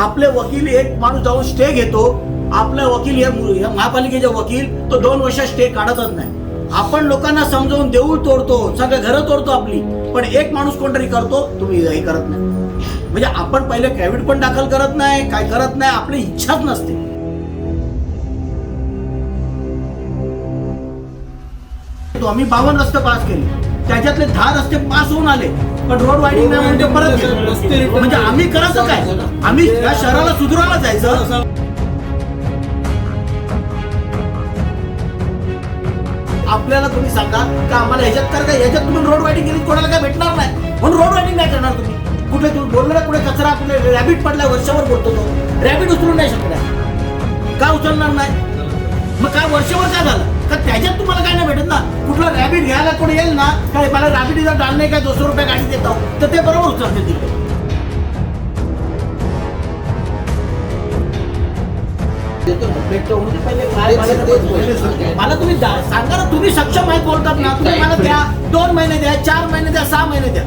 आपले वकील एक माणूस जाऊन स्टे घेतो, आपले वकील हे महापालिकेचे वकील तो 2 वर्ष स्टे काढतच नाही. आपण लोकांना समजावून देऊळ तोडतो, सगळे घरं तोडतो आपली, पण एक माणूस कोणतरी करतो, तुम्ही हे करत नाही. म्हणजे आपण पहिले कॅबिनेट पण दाखल करत नाही, काय करत नाही, आपली इच्छाच नसते. आम्ही 52 रस्ते पास केले, त्याच्यातले 10 रस्ते पास होऊन आले, पण रोड वायडिंग नाही म्हणजे परत गेले. म्हणजे आम्ही करायचं काय? आम्ही या शहराला सुधारायला जायचं. आपल्याला तुम्ही सांगा का आम्हाला ह्याच्यात कर का, ह्याच्यात तुम्ही रोड वायडिंग केली कोणाला काय भेटणार नाही, म्हणून रोड वायडिंग नाही करणार तुम्ही. कुठे तुम्ही बोललो ना, कुठे कचरा, कुठे रॅबिट पडला, वर्षभर बोलतो तो रॅबिट उचलून नाही शकणार, का उचलणार नाही? मग काय वर्षभर काय झालं का? त्याच्यात तुम्हाला काय नाही भेटत ना. कुठला रॅबिट घ्यायला कोणी येईल ना, काय मला रॅबिट जर डाल नाही काय 200 रुपये गाडी देतो, तर ते बरोबर उचलते तिकडे. मला तुम्ही सांगा ना, तुम्ही सक्षम आहेत बोलतात ना, तुम्ही मला द्या, 2 महिने द्या, 4 महिने द्या, 6 महिने द्या,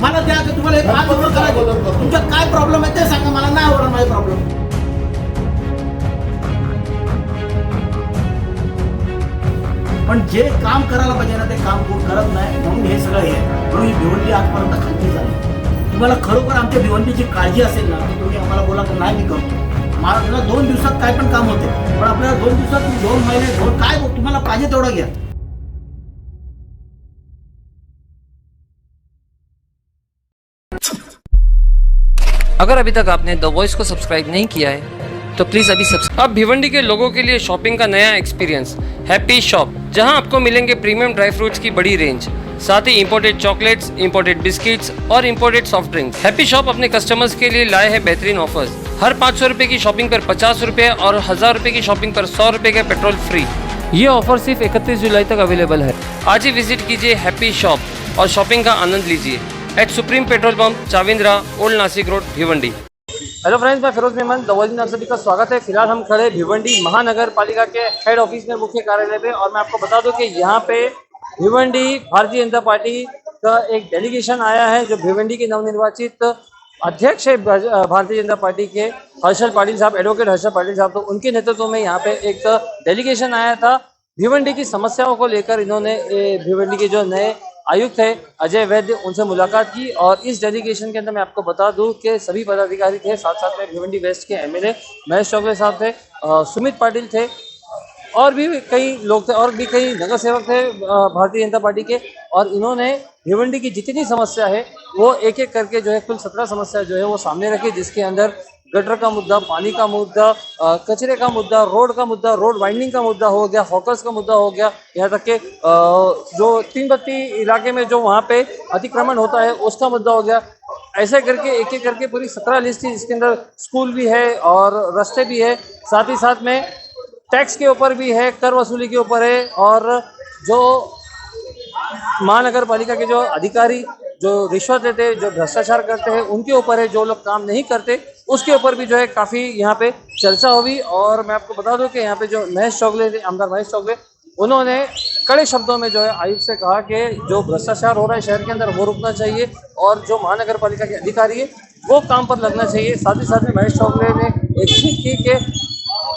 मला द्या की तुम्हाला एक 5 वर्ष करायचं. तुमचा काय प्रॉब्लेम आहे ते सांगा, मला नाही आवडणार माझा प्रॉब्लेम. पण जे काम करायला पाहिजे ना ते काम कोण करत नाही, म्हणून हे सगळं आहे. म्हणून ही भिवंडी आजपर्यंत खाली झाली. तुम्हाला खरोखर आमच्या भिवंडीची काळजी असेल ना, तर तुम्ही आम्हाला बोला की नाही मी करतो. मला 2 दिवसात काय पण काम होते, पण आपल्याला 2 दिवसात 2 महिने काय तुम्हाला पाहिजे तेवढं घ्या. अगर अभी तक आपने द वॉइस को सब्सक्राइब नहीं किया है तो प्लीज़ अभी सब्सक्राइब। अब भिवंडी के लोगों के लिए शॉपिंग का नया एक्सपीरियंस हैप्पी शॉप, जहां आपको मिलेंगे प्रीमियम ड्राई फ्रूट्स की बड़ी रेंज, साथ ही इंपोर्टेड चॉकलेट्स, इंपोर्टेड बिस्किट्स और imported soft drinks. Happy shop अपने कस्टमर्स के लिए लाए हैं बेहतरीन ऑफर्स। हर 500 रुपये की शॉपिंग पर 50 रुपये और 1000 रुपये की शॉपिंग पर 100 रुपये का पेट्रोल फ्री। ये ऑफर सिर्फ 31 जुलाई तक अवेलेबल है। आज ही विजिट कीजिए हैप्पी शॉप और शॉपिंग का आनंद लीजिए at supreme petrol pump, Chavindra, old Nashik road, Bhiwandi. Hello friends, मैं फिरोज मेमन, द वॉइस में आप सभी का स्वागत है। फिलहाल हम खड़े भिवंडी महानगर पालिका के हेड ऑफिस में, मुख्य कार्यालय पे, और मैं आपको बता दूं कि यहाँ पे भिवंडी भारतीय जनता पार्टी का एक डेलीगेशन आया है, जो भिवंडी के नवनिर्वाचित अध्यक्ष है भारतीय जनता पार्टी के हर्षल पाटिल साहब, एडवोकेट हर्षल पाटिल साहब। तो उनके नेतृत्व में यहाँ पे एक डेलीगेशन आया था। भिवंडी की समस्याओं को लेकर इन्होंने भिवंडी के जो नए आयुक्त है अजय वैद्य, उनसे मुलाकात की। और इस डेलीगेशन के अंदर मैं आपको बता दूं कि सभी पदाधिकारी थे, साथ साथ में भिवंडी वेस्ट के एमएलए महेश चौगले साहब थे, सुमित पाटिल थे, और भी कई लोग थे, और भी कई नगर सेवक थे भारतीय जनता पार्टी के। और इन्होंने भिवंडी की जितनी समस्या है वो एक एक करके जो है कुल 17 समस्या जो है वो सामने रखी, जिसके अंदर गटर का मुद्दा, पानी का मुद्दा, कचरे का मुद्दा, रोड का मुद्दा, रोड वाइंडिंग का मुद्दा हो गया, हॉकर्स का मुद्दा हो गया, यहाँ तक के जो 3 बत्ती इलाके में जो वहाँ पे अतिक्रमण होता है उसका मुद्दा हो गया। ऐसे करके एक एक करके पूरी 17 लिस्ट थी, जिसके अंदर स्कूल भी है और रास्ते भी है, साथ ही साथ में टैक्स के ऊपर भी है, कर वसूली के ऊपर है, और जो महानगर पालिका के जो अधिकारी जो रिश्वत लेते हैं, जो भ्रष्टाचार करते हैं, उनके ऊपर है, जो लोग काम नहीं करते उसके ऊपर भी जो है काफ़ी यहाँ पे चर्चा हुई। और मैं आपको बता दूं कि यहाँ पे जो महेश चौगले थे, आमदार महेश चौगले, उन्होंने कड़े शब्दों में जो है आयुक्त से कहा कि जो भ्रष्टाचार हो रहा है शहर के अंदर वो रुकना चाहिए, और जो महानगर पालिका के अधिकारी है वो काम पर लगना चाहिए। साथ ही साथ में महेश चौगले ने एक चीज की कि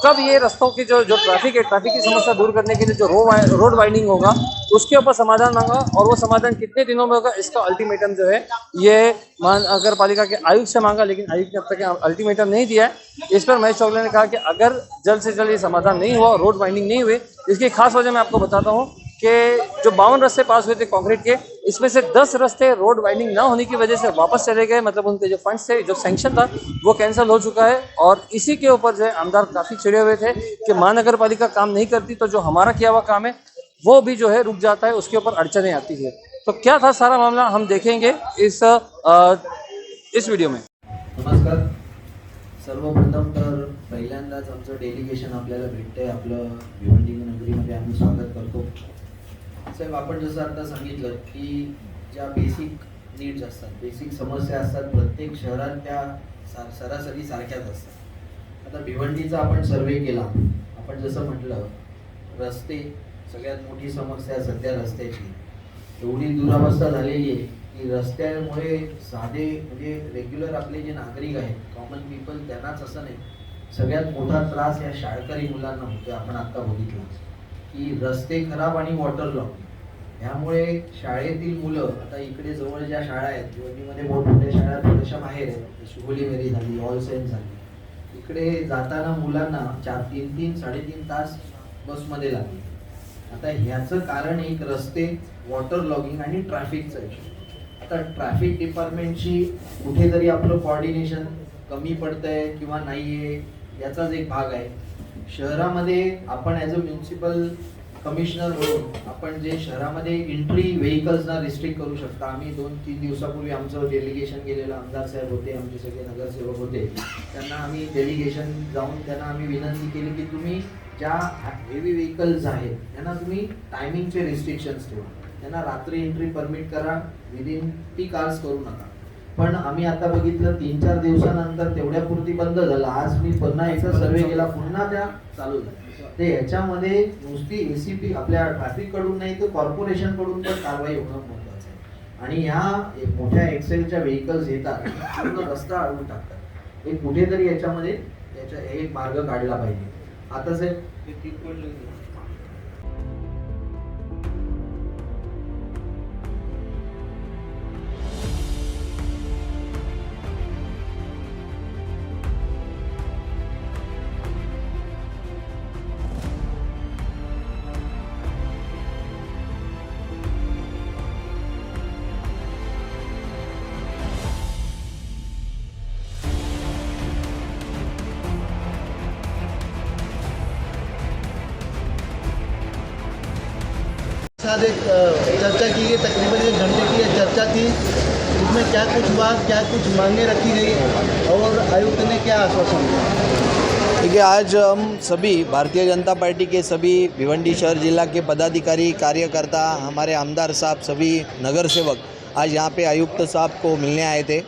कब ये रस्तों की जो ट्रैफिक है, ट्रैफिक की समस्या दूर करने के लिए जो रोड वाइंडिंग होगा उसके ऊपर समाधान मांगा, और वो समाधान कितने दिनों में होगा इसका अल्टीमेटम जो है ये महानगर पालिका के आयुक्त से मांगा, लेकिन आयुक्त ने अब तक अल्टीमेटम नहीं दिया है। इस पर महेश चौगले ने कहा कि अगर जल्द से जल्द ये समाधान नहीं हुआ, रोड वाइंडिंग नहीं हुए, इसकी खास वजह मैं आपको बताता हूँ कि जो 52 रस्ते पास हुए थे कंक्रीट के, इसमें से 10 रस्ते रोड वाइंडिंग ना होने की वजह से वापस चले गए, मतलब उनके जो फंड्स थे, जो सैंक्शन था वो कैंसिल हो चुका है। और इसी के ऊपर जो है आमदार काफ़ी चिड़े हुए थे कि महानगर पालिका काम नहीं करती तो जो हमारा किया हुआ काम है वो भी जो है रुक जाता है, उसके ऊपर अड़चनें आती है। तो क्या था सारा मामला हम देखेंगे इस वीडियो में। नमस्कार, सर्वप्रथम तर पहिल्यांदाच आमचं डेलिगेशन आपल्याला भेटतंय, आपलं भिवंडी नगरीमध्ये आम्ही स्वागत करतो। साहेब, आपण जसं आता सांगितलं की ज्या बेसिक नीड्स असतात, बेसिक समस्या असतात, प्रत्येक शहरात त्या सरासरी सारख्याच असतात। आता भिवंडीचा आपण सर्वे केला, आपण जसं म्हटलं रस्ते सगळ्यात मोठी समस्या सध्या रस्त्याची एवढी दुरावस्था झालेली आहे की रस्त्यामुळे साधे म्हणजे रेग्युलर आपले जे नागरिक आहेत, कॉमन पीपल, त्यांनाच असं नाही, सगळ्यात मोठा त्रास या शाळकरी मुलांना होतो. आपण आता बघितलं की रस्ते खराब आणि वॉटर लॉक यामुळे शाळेतील मुलं, आता इकडे जवळ ज्या शाळा आहेत, भिवंडीमध्ये मोठमोठ्या शाळा थोड्याशा बाहेर आहेत, शुगोली मेरी झाली, ऑल सेंट झाली, इकडे जाताना मुलांना 3-3, 3.5 तास बसमध्ये लागले. आता ह्याचं कारण एक रस्ते, वॉटर लॉगिंग आणि ट्रॅफिकचा इश्यू. आता ट्रॅफिक डिपार्टमेंटशी कुठेतरी आपलं कोऑर्डिनेशन कमी पडतंय किंवा नाही आहे याचाच एक भाग आहे. शहरामध्ये आपण ॲज अ म्युन्सिपल कमिशनर म्हणून आपण जे शहरामध्ये एंट्री व्हेकल्सना रिस्ट्रिक्ट करू शकता. आम्ही 2-3 दिवसापूर्वी आमचं डेलिगेशन गेलेलं, आमदार साहेब होते, आमचे सगळे नगरसेवक होते, त्यांना आम्ही डेलिगेशन जाऊन त्यांना आम्ही विनंती केली की तुम्ही ज्या हेवी व्हेकल्स आहेत त्यांना तुम्ही टायमिंगचे रिस्ट्रिक्शन्स ठेवा, त्यांना रात्री एंट्री परमिट करा, विदिन पीक आवर्स करू नका. पण आम्ही आता बघितलं 3-4 दिवसानंतर तेवढ्यापुरती बंद झालं. आज मी पुन्हा एकदा सर्वे केला, पुन्हा त्या चालू झाल्या. ते याच्यामध्ये नुसती ACP आपल्या ट्रॅफिक कडून नाही तर कॉर्पोरेशन कडून पण कारवाई होणं महत्वाचं आहे. आणि ह्या मोठ्या एक्सेलच्या व्हेकल्स येतात, पूर्ण रस्ता अडवून टाकतात. एक कुठेतरी याच्यामध्ये एक मार्ग काढला पाहिजे. आता साहेब साथ एक चर्चा की गई, तकरीबन 1 घंटे की ये चर्चा थी. इसमें क्या कुछ बात, क्या कुछ मांगे रखी गई और आयुक्त ने क्या आश्वासन दिया? देखिए, आज हम सभी भारतीय जनता पार्टी के सभी भिवंडी शहर जिला के पदाधिकारी, कार्यकर्ता, हमारे आमदार साहब, सभी नगर सेवक आज यहाँ पे आयुक्त साहब को मिलने आए थे.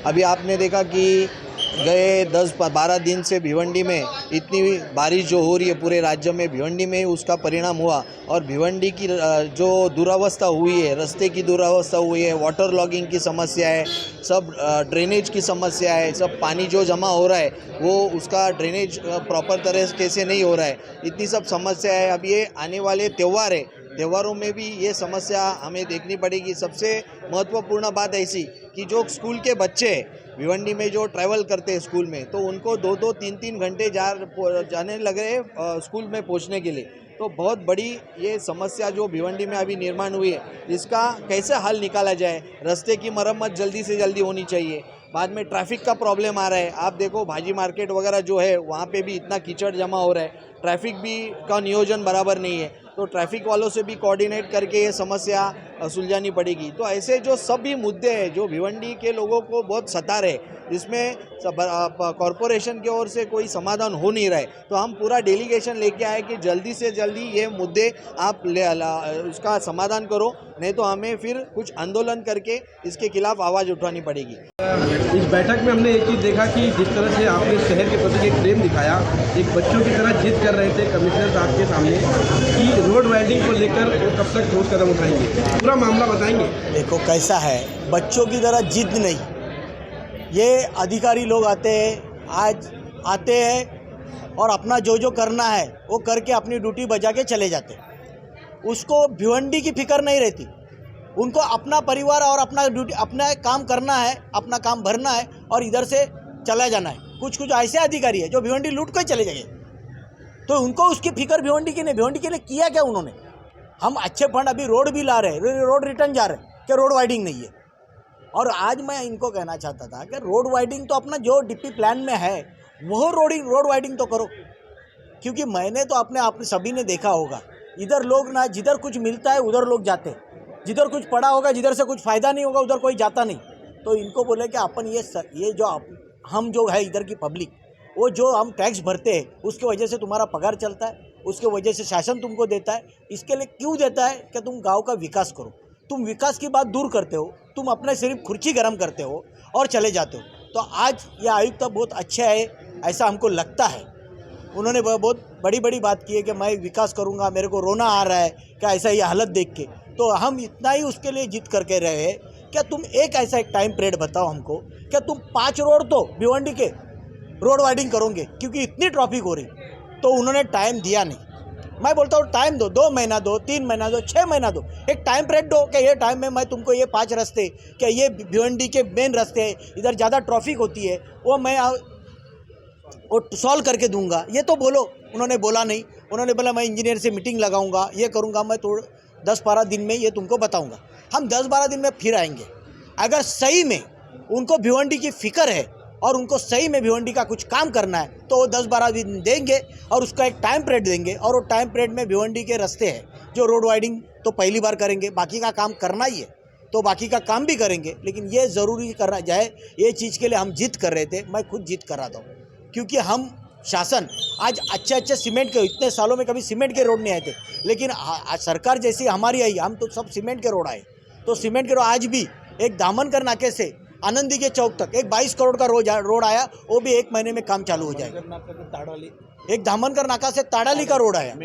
अभी आपने देखा कि गए 10-12 दिन से भिवंडी में इतनी बारिश जो हो रही है पूरे राज्य में, भिवंडी में उसका परिणाम हुआ. और भिवंडी की जो दुरावस्था हुई है, रास्ते की दुरावस्था हुई है, वाटर लॉगिंग की समस्या है, सब ड्रेनेज की समस्या है, सब पानी जो जमा हो रहा है वो उसका ड्रेनेज प्रॉपर तरह कैसे नहीं हो रहा है, इतनी सब समस्या है. अब ये आने वाले त्यौहार है, त्योहारों में भी ये समस्या हमें देखनी पड़ेगी. सबसे महत्वपूर्ण बात ऐसी कि जो स्कूल के बच्चे हैं भिवंडी में जो ट्रैवल करते हैं स्कूल में, तो उनको 2-2, 3-3 घंटे जाने लग रहे हैं स्कूल में पहुंचने के लिए. तो बहुत बड़ी ये समस्या जो भिवंडी में अभी निर्माण हुई है, इसका कैसे हल निकाला जाए. रास्ते की मरम्मत जल्दी से जल्दी होनी चाहिए. बाद में ट्रैफिक का प्रॉब्लम आ रहा है. आप देखो भाजी मार्केट वगैरह जो है वहाँ पे भी इतना कीचड़ जमा हो रहा है, ट्रैफिक भी का नियोजन बराबर नहीं है. तो ट्रैफिक वालों से भी कोऑर्डिनेट करके ये समस्या सुलझानी पड़ेगी. तो ऐसे जो सभी मुद्दे हैं जो भिवंडी के लोगों को बहुत सता रहे, इसमें कॉरपोरेशन की ओर से कोई समाधान हो नहीं रहा है. तो हम पूरा डेलीगेशन लेके आए कि जल्दी से जल्दी ये मुद्दे आप उसका समाधान करो, नहीं तो हमें फिर कुछ आंदोलन करके इसके खिलाफ आवाज़ उठानी पड़ेगी. इस बैठक में हमने एक चीज़ देखा कि जिस तरह से आपने शहर के प्रति एक प्रेम दिखाया, एक बच्चों की तरह जिद कर रहे थे कमिश्नर साहब के सामने कि रोड वाइडिंग को लेकर वो कब तक ठोस कदम उठाएंगे, पूरा मामला बताएंगे. देखो कैसा है, बच्चों की तरह जिद नहीं, ये अधिकारी लोग आते हैं और अपना जो करना है वो करके अपनी ड्यूटी बजा के चले जाते हैं. उसको भिवंडी की फिक्र नहीं रहती. उनको अपना परिवार और अपना काम करना है, अपना काम भरना है और इधर से चला जाना है. कुछ ऐसे अधिकारी है जो भिवंडी लूट कर चले जाएंगे, तो उनको उसकी फिक्र भिवंडी की नहीं. भिवंडी के लिए किया क्या उन्होंने? हम अच्छे फंड अभी रोड भी ला रहे हैं, रोड रिटर्न जा रहे हैं कि रोड वाइडिंग नहीं है. और आज मैं इनको कहना चाहता था कि रोड वाइडिंग तो अपना जो डीपी प्लान में है वो रोड वाइडिंग तो करो. क्योंकि मैंने तो आपने सभी ने देखा होगा, इधर लोग ना जिधर कुछ मिलता है उधर लोग जाते हैं, जिधर कुछ पड़ा होगा, जिधर से कुछ फ़ायदा नहीं होगा उधर कोई जाता नहीं. तो इनको बोले कि अपन ये जो हम जो है इधर की पब्लिक, वो जो हम टैक्स भरते हैं उसकी वजह से तुम्हारा पगार चलता है, उसके वजह से शासन तुमको देता है. इसके लिए क्यों देता है कि तुम गांव का विकास करो. तुम विकास की बात दूर करते हो, तुम अपने सिर्फ खुर्ची गर्म करते हो और चले जाते हो. तो आज ये आयुक्त बहुत अच्छा है ऐसा हमको लगता है. उन्होंने बहुत बड़ी बात की है कि मैं विकास करूंगा, मेरे को रोना आ रहा है कि ऐसा ये हालत देख के. तो हम इतना ही उसके लिए जिद करके रहे क्या तुम एक ऐसा एक टाइम पीरियड बताओ हमको, क्या तुम 5 रोड तो भिवंडी के रोड वाइडिंग करोगे क्योंकि इतनी ट्रैफिक हो रही। तो उन्होंने टाइम दिया नहीं। मैं बोलता हूँ टाइम दो, 2 महीना दो, 3 महीना दो, 6 महीना दो, एक टाइम पीरियड दो कि ये टाइम में मैं तुमको ये 5 रास्ते, क्या ये भिवंडी के मेन रास्ते हैं, इधर ज़्यादा ट्रैफिक होती है, वो मैं वो सॉल्व करके दूंगा। ये तो बोलो। उन्होंने बोला नहीं। उन्होंने बोला मैं इंजीनियर से मीटिंग लगाऊंगा, ये करूंगा, मैं तो 10-12 दिन में ये तुमको बताऊंगा। हम 10-12 दिन में फिर आएंगे। अगर सही में उनको भिवंडी की फिक्र है और उनको सही में भिवंडी का कुछ काम करना है तो वो 10-12 दिन देंगे और उसका एक टाइम पीरियड देंगे। और वो टाइम पीरियड में भिवंडी के रास्ते हैं जो रोड वाइडिंग तो पहली बार करेंगे, बाकी का काम करना ही है तो बाकी का काम भी करेंगे। लेकिन ये ज़रूरी करना जाए, ये चीज़ के लिए हम जिद कर रहे थे। मैं खुद जिद कर रहा था क्योंकि हम शासन आज अच्छे सीमेंट के, इतने सालों में कभी सीमेंट के रोड नहीं आए थे, लेकिन सरकार जैसी हमारी आई, हम तो सब सीमेंट के रोड आए। तो सीमेंट के रोड आज भी एक दामनकर नाके से आनंदी के चौक तक एक 22 करोड़ का रोड आया, वो भी 1 महीने में काम चालू हो जाएगा। एक दामनकर नाका से ताड़ाली का रोड आया।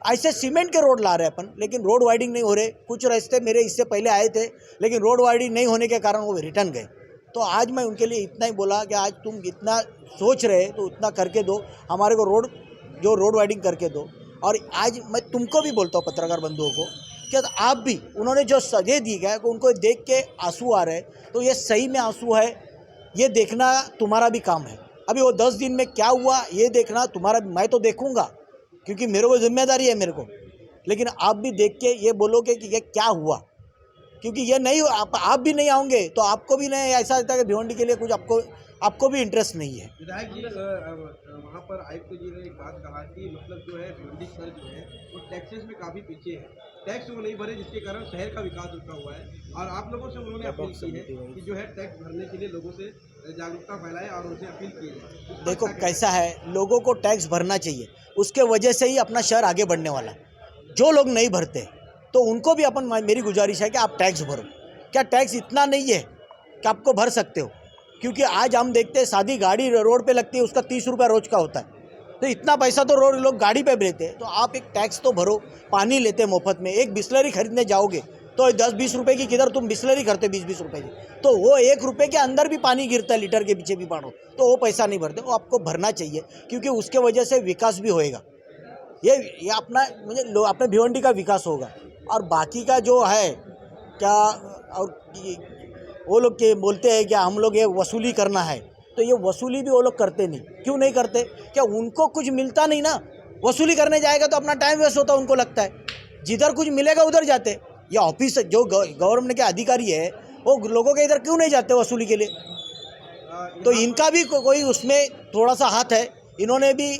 ऐसे सीमेंट के रोड ला रहे हैं अपन, लेकिन रोड वाइडिंग नहीं हो रहे। कुछ रास्ते मेरे इससे पहले आए थे, लेकिन रोड वाइडिंग नहीं होने के कारण वो रिटर्न गए। तो आज मैं उनके लिए इतना ही बोला कि आज तुम इतना सोच रहे तो उतना करके दो, हमारे को रोड वाइडिंग करके दो। और आज मैं तुमको भी बोलता हूँ, पत्रकार बंधुओं को, कि आप भी, उन्होंने जो सजे दी गया कि उनको देख के आंसू आ रहे हैं, तो ये सही में आंसू है, ये देखना तुम्हारा भी काम है। अभी वो 10 दिन में क्या हुआ ये देखना तुम्हारा, मैं तो देखूंगा क्योंकि मेरे को जिम्मेदारी है मेरे को, लेकिन आप भी देख के ये बोलोगे कि ये क्या हुआ, क्योंकि ये नहीं, आप भी नहीं आओगे तो आपको भी नहीं ऐसा लगता है कि भिवंडी के लिए कुछ आपको भी इंटरेस्ट नहीं है। विधायक जी, वहाँ पर आयुक्त जी ने एक बात कहा कि मतलब जो है भिवंडी शहर जो है वो टैक्सेस में काफ़ी पीछे है, टैक्स वो नहीं भरे जिसके कारण शहर का विकास रुका हुआ है। और आप लोगों से उन्होंने अपील की है कि जो है टैक्स भरने के लिए लोगों से जागरूकता फैलाए और उनसे अपील की है। देखो कैसा है, लोगों को टैक्स भरना चाहिए, उसके वजह से ही अपना शहर आगे बढ़ने वाला है। जो लोग नहीं भरते तो उनको भी मेरी गुजारिश है कि आप टैक्स भरो। क्या टैक्स इतना नहीं है कि आपको भर सकते हो? क्योंकि आज हम देखते हैं सादी गाड़ी रोड पे लगती है, उसका 30 रुपये रोज का होता है, तो इतना पैसा तो रोड लोग गाड़ी पे लेते हैं। तो आप एक टैक्स तो भरो। पानी लेते हैं मुफ्त में, एक बिस्लरी खरीदने जाओगे तो 10-20 रुपये की, किधर तुम बिस्लरी करते 20-20 रुपये की, तो वो 1 रुपये के अंदर भी पानी गिरता है, लीटर के पीछे भी पानो, तो वो पैसा नहीं भरते। वो आपको भरना चाहिए क्योंकि उसके वजह से विकास भी होएगा। ये अपना अपने भिवंडी का विकास होगा। और बाकी का जो है क्या, और वो लोग के बोलते हैं कि हम लोग ये वसूली करना है, तो ये वसूली भी वो लोग करते नहीं। क्यों नहीं करते? क्या उनको कुछ मिलता नहीं ना? वसूली करने जाएगा तो अपना टाइम वेस्ट होता, उनको लगता है जिधर कुछ मिलेगा उधर जाते। ये ऑफिस जो गवर्नमेंट के अधिकारी है वो लोगों के इधर क्यों नहीं जाते वसूली के लिए? तो इनका भी कोई उसमें थोड़ा सा हाथ है। इन्होंने भी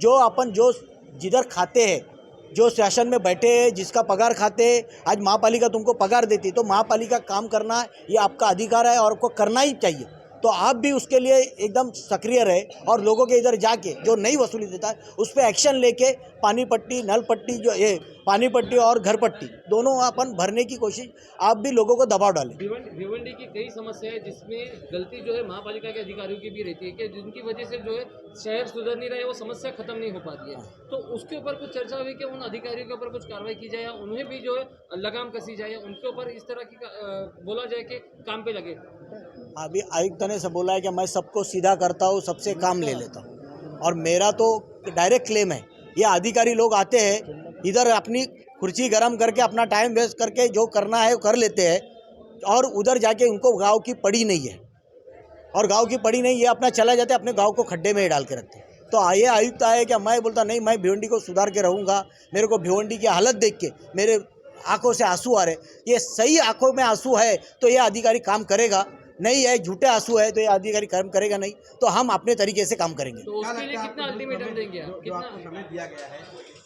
जो जिधर खाते हैं, जो शासन में बैठे हैं, जिसका पगार खाते हैं, आज महापालिका तुमको पगार देती, तो महापालिका काम करना ये आपका अधिकार है और आपको करना ही चाहिए। तो आप भी उसके लिए एकदम सक्रिय रहे और लोगों के इधर जाके जो नहीं वसूली देता है उस पर एक्शन लेके पानी पट्टी, नल पट्टी, जो ये पानी पट्टी और घर पट्टी दोनों अपन भरने की कोशिश, आप भी लोगों को दबाव डालें। भिवंडी की कई समस्या है जिसमें गलती जो है महापालिका के अधिकारियों की भी रहती है कि जिनकी वजह से जो है शहर सुधर नहीं रहा है, वो समस्या खत्म नहीं हो पाती है। तो उसके ऊपर कुछ चर्चा हुई कि उन अधिकारियों के ऊपर कुछ कार्रवाई की जाए या उन्हें भी जो है लगाम कसी जाए, उनके ऊपर इस तरह की बोला जाए कि काम पे लगे। अभी आयुक्त ने से बोला है कि मैं सबको सीधा करता हूँ, सबसे काम ले लेता हूँ, और मेरा तो डायरेक्ट क्लेम है ये अधिकारी लोग आते हैं इधर अपनी कुर्सी गरम करके अपना टाइम वेस्ट करके जो करना है वो कर लेते हैं, और उधर जाके उनको गांव की पड़ी नहीं है, और गांव की पड़ी नहीं है, अपना चला जाते अपने गांव को खड्डे में ही डाल के रखते। तो ये आयुक्त आए क्या? मैं बोलता नहीं, मैं भिवंडी को सुधार के रहूँगा। मेरे को भिवंडी की हालत देख के मेरे आंखों से आंसू आ रहे। ये सही आंखों में आंसू है तो ये अधिकारी काम करेगा, नहीं है झूठे आंसू है तो ये अधिकारी काम करेगा नहीं। तो हम अपने तरीके से काम करेंगे। तो उसके लिए कितना अल्टीमेटम देंगे? जो आपको समय दिया गया है,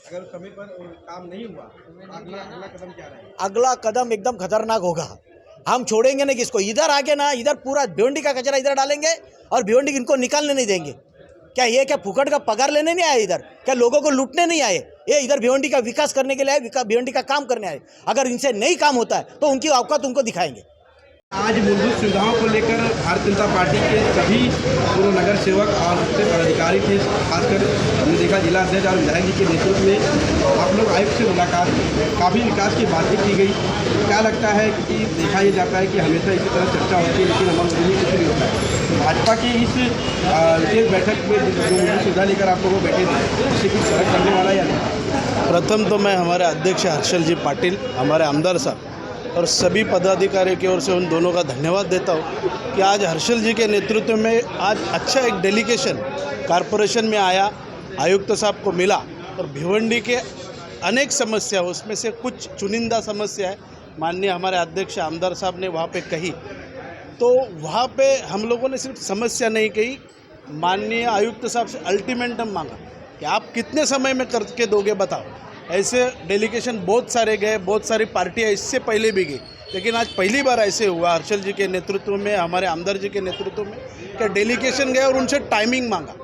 अगर समय पर काम नहीं हुआ अगला कदम क्या रहेगा? अगला कदम एकदम खतरनाक होगा। हम छोड़ेंगे नहीं किसको। इधर आके ना, इधर पूरा भिवंडी का कचरा इधर डालेंगे और भिवंडी इनको निकालने नहीं देंगे। क्या ये क्या फुकट का पगार लेने नहीं आए इधर? क्या लोगों को लूटने नहीं आए? ये इधर भिवंडी का विकास करने के लिए आए, भिवंडी का काम करने आए। अगर इनसे नहीं काम होता है तो उनकी औकात उनको दिखाएंगे। आज मूलभूत सुविधाओं को लेकर भारतीय जनता पार्टी के सभी पूर्व नगर सेवक और उसके पदाधिकारी थे, खासकर हमने देखा जिला अध्यक्ष और विधायक जी के नेतृत्व में आप लोग आयुक्त से मुलाकात, काफ़ी विकास की बातें की गई। क्या लगता है कि देखा ये जाता है कि हमेशा इसी तरह चर्चा होती है लेकिन हमारा कुछ नहीं होता है। भाजपा की इस विशेष बैठक में जो मूलभूत सुविधा लेकर आप लोग बैठे थे उससे कुछ फर्क पड़ने वाला या नहीं? प्रथम तो मैं हमारे अध्यक्ष हर्षल जी पाटिल, हमारे आमदार साहब और सभी पदाधिकारियों की ओर से उन दोनों का धन्यवाद देता हूँ कि आज हर्षल जी के नेतृत्व में आज अच्छा एक डेलीगेशन कॉरपोरेशन में आया, आयुक्त साहब को मिला और भिवंडी के अनेक समस्या उसमें से कुछ चुनिंदा समस्या है माननीय हमारे अध्यक्ष आमदार साहब ने वहाँ पे कही, तो वहाँ पे हम लोगों ने सिर्फ समस्या नहीं कही, माननीय आयुक्त साहब से अल्टीमेटम मांगा कि आप कितने समय में करके दोगे बताओ। ऐसे डेलीगेशन बहुत सारे गए, बहुत सारी पार्टियां इससे पहले भी गई, लेकिन आज पहली बार ऐसे हुआ हर्षल जी के नेतृत्व में, हमारे आमदार जी के नेतृत्व में कि डेलीगेशन गया और उनसे टाइमिंग मांगा।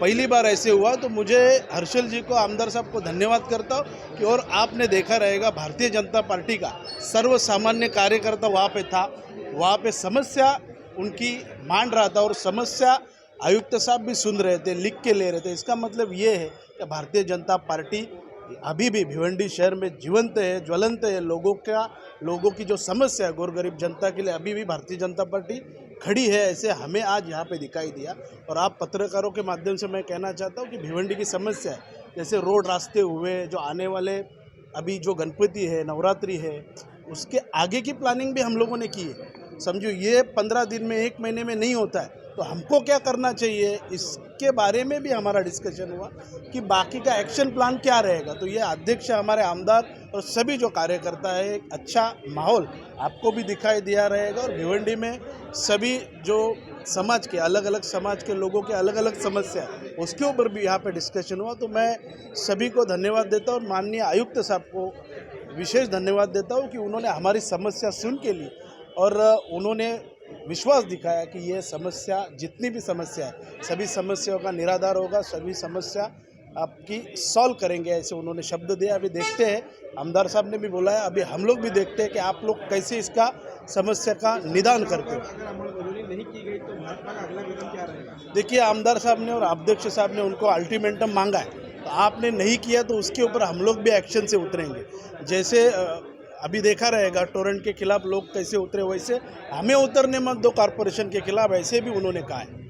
पहली बार ऐसे हुआ, तो मुझे हर्षल जी को, आमदार साहब को धन्यवाद करता हूँ कि और आपने देखा रहेगा भारतीय जनता पार्टी का सर्वसामान्य कार्यकर्ता वहाँ पे था, वहाँ पे समस्या उनकी मान रहा था और समस्या आयुक्त साहब भी सुन रहे थे, लिख के ले रहे थे। इसका मतलब ये है कि भारतीय जनता पार्टी अभी भी भिवंडी शहर में जीवंत है, ज्वलंत है। लोगों की जो समस्या है गौर गरीब जनता के लिए अभी भी भारतीय जनता पार्टी खड़ी है, ऐसे हमें आज यहाँ पे दिखाई दिया। और आप पत्रकारों के माध्यम से मैं कहना चाहता हूँ कि भिवंडी की समस्या है, जैसे रोड रास्ते हुए, जो आने वाले अभी जो गणपति है, नवरात्रि है, उसके आगे की प्लानिंग भी हम लोगों ने की है। समझो ये 15 दिन में, 1 महीने में नहीं होता है, तो हमको क्या करना चाहिए, इसके बारे में भी हमारा डिस्कशन हुआ कि बाकी का एक्शन प्लान क्या रहेगा। तो ये अध्यक्ष, हमारे आमदार और सभी जो कार्यकर्ता है, एक अच्छा माहौल आपको भी दिखाई दिया रहेगा। और भिवंडी में सभी जो समाज के, अलग अलग समाज के लोगों के अलग अलग समस्या है, उसके ऊपर भी यहाँ पे डिस्कशन हुआ। तो मैं सभी को धन्यवाद देता हूँ और माननीय आयुक्त साहब को विशेष धन्यवाद देता हूँ कि उन्होंने हमारी समस्या सुन के ली और उन्होंने विश्वास दिखाया कि ये समस्या, जितनी भी समस्या है, सभी समस्याओं का निराधार होगा, सभी समस्या आपकी सॉल्व करेंगे, ऐसे उन्होंने शब्द दिया। अभी देखते हैं, आमदार साहब ने भी बोला है, अभी हम लोग भी देखते हैं कि आप लोग कैसे इसका समस्या का निदान करते हो। नहीं की गई तो भाजपा का अगला कदम क्या रहेगा? देखिए, आमदार साहब ने और अध्यक्ष साहब ने उनको अल्टीमेटम मांगा है, तो आपने नहीं किया तो उसके ऊपर हम लोग भी एक्शन से उतरेंगे। जैसे अभी देखा रहेगा टोरेंट के खिलाफ लोग कैसे उतरे, वैसे हमें उतरने मत दो कॉरपोरेशन के खिलाफ, ऐसे भी उन्होंने कहा है।